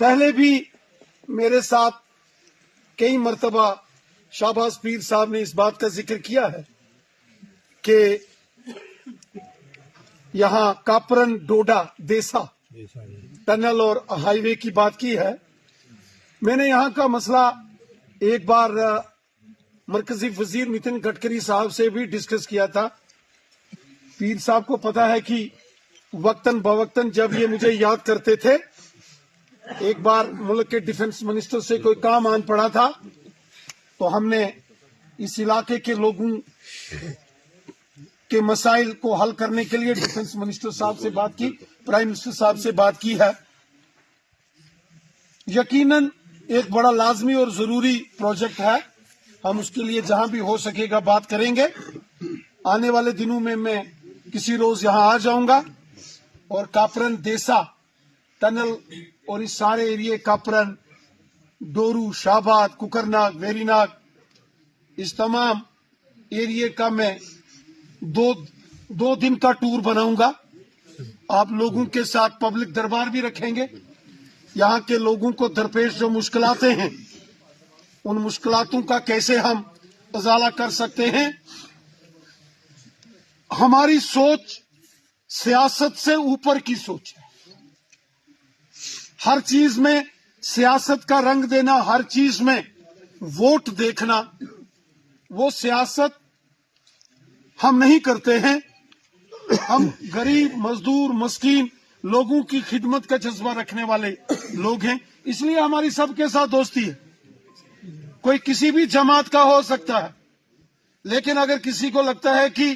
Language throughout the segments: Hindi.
पहले भी मेरे साथ कई मर्तबा शाहबाज पीर साहब ने इस बात का जिक्र किया है कि यहाँ कापरन डोडा देसा टनल और हाईवे की बात की है। मैंने यहाँ का मसला एक बार मरकजी वजीर नितिन गडकरी साहब से भी डिस्कस किया था। पीर साहब को पता है कि वक्तन बवक्तन जब ये मुझे याद करते थे, एक बार मुल्क के डिफेंस मिनिस्टर से कोई काम आन पड़ा था तो हमने इस इलाके के लोगों के मसाइल को हल करने के लिए डिफेंस मिनिस्टर साहब से बात की, प्राइम मिनिस्टर साहब से बात की है। यकीनन एक बड़ा लाजमी और जरूरी प्रोजेक्ट है, हम उसके लिए जहां भी हो सकेगा बात करेंगे। आने वाले दिनों में मैं किसी रोज यहां आ जाऊंगा और कापरन देसा टनल और इस सारे एरिए कापरन, डोरू, शाहबाद, कुकरनाग, वेरीनाग, इस तमाम एरिए का मैं दो दिन का टूर बनाऊंगा। आप लोगों के साथ पब्लिक दरबार भी रखेंगे। यहाँ के लोगों को दरपेश जो मुश्किलातें हैं, उन मुश्किलातों का कैसे हम उजाला कर सकते हैं। हमारी सोच सियासत से ऊपर की सोच है। हर चीज में सियासत का रंग देना, हर चीज में वोट देखना, वो सियासत हम नहीं करते हैं। हम गरीब, मजदूर, मस्कीन लोगों की खिदमत का जज्बा रखने वाले लोग हैं, इसलिए हमारी सबके साथ दोस्ती है। कोई किसी भी जमात का हो सकता है, लेकिन अगर किसी को लगता है कि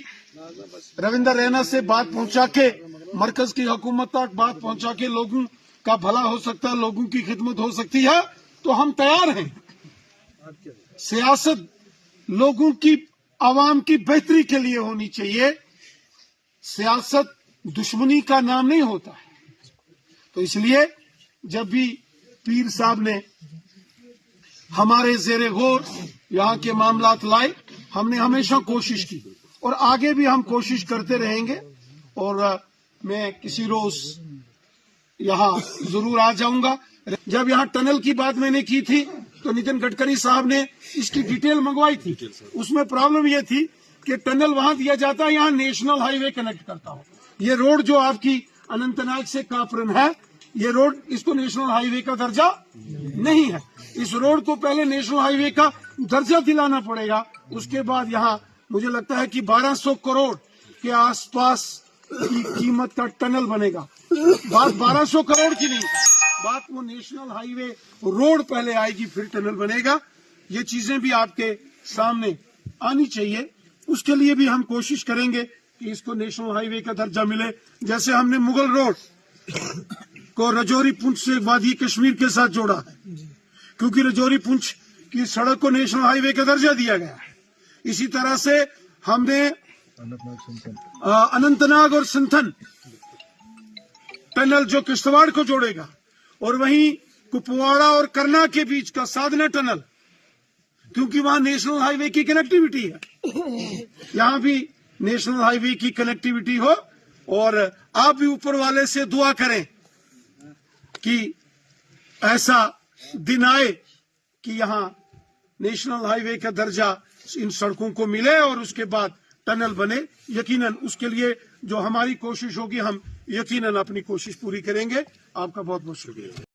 रविंदर रैना से बात पहुंचा के, मरकज की हुकूमत तक बात पहुंचा के लोगों का भला हो सकता है, लोगों की खिदमत हो सकती है, तो हम तैयार हैं। सियासत लोगों की, आवाम की बेहतरी के लिए होनी चाहिए। सियासत दुश्मनी का नाम नहीं होता है। तो इसलिए जब भी पीर साहब ने हमारे जेरे गौर यहाँ के मामलात लाए, हमने हमेशा कोशिश की और आगे भी हम कोशिश करते रहेंगे। और मैं किसी रोज यहाँ जरूर आ जाऊंगा। जब यहाँ टनल की बात मैंने की थी तो नितिन गडकरी साहब ने इसकी डिटेल मंगवाई थी। उसमें प्रॉब्लम यह थी कि टनल वहां दिया जाता है, यहाँ नेशनल हाईवे कनेक्ट करता हो। ये रोड जो आपकी अनंतनाग से कापरन है, ये रोड, इसको नेशनल हाईवे का दर्जा नहीं है। इस रोड को पहले नेशनल हाईवे का दर्जा दिलाना पड़ेगा। उसके बाद यहाँ मुझे लगता है कि 1200 करोड़ के आसपास की कीमत का टनल बनेगा। बात 1200 करोड़ की नहीं, बात वो नेशनल हाईवे रोड पहले आएगी, फिर टनल बनेगा। ये चीजें भी आपके सामने आनी चाहिए। उसके लिए भी हम कोशिश करेंगे कि इसको नेशनल हाईवे का दर्जा मिले। जैसे हमने मुगल रोड को रजौरी पुंछ से वादी कश्मीर के साथ जोड़ा है, क्योंकि रजौरी पुंछ की सड़क को नेशनल हाईवे का दर्जा दिया गया है। इसी तरह से हमने अनंतनाग और सिंथन टनल जो किश्तवाड़ को जोड़ेगा, और वहीं कुपवाड़ा और करना के बीच का साधना टनल, क्योंकि वहां नेशनल हाईवे की कनेक्टिविटी है, यहां भी नेशनल हाईवे की कनेक्टिविटी हो। और आप भी ऊपर वाले से दुआ करें कि ऐसा दिन आए कि यहां नेशनल हाईवे का दर्जा इन सड़कों को मिले और उसके बाद टनल बने। यकीनन उसके लिए जो हमारी कोशिश होगी, हम यकीनन अपनी कोशिश पूरी करेंगे। आपका बहुत बहुत शुक्रिया।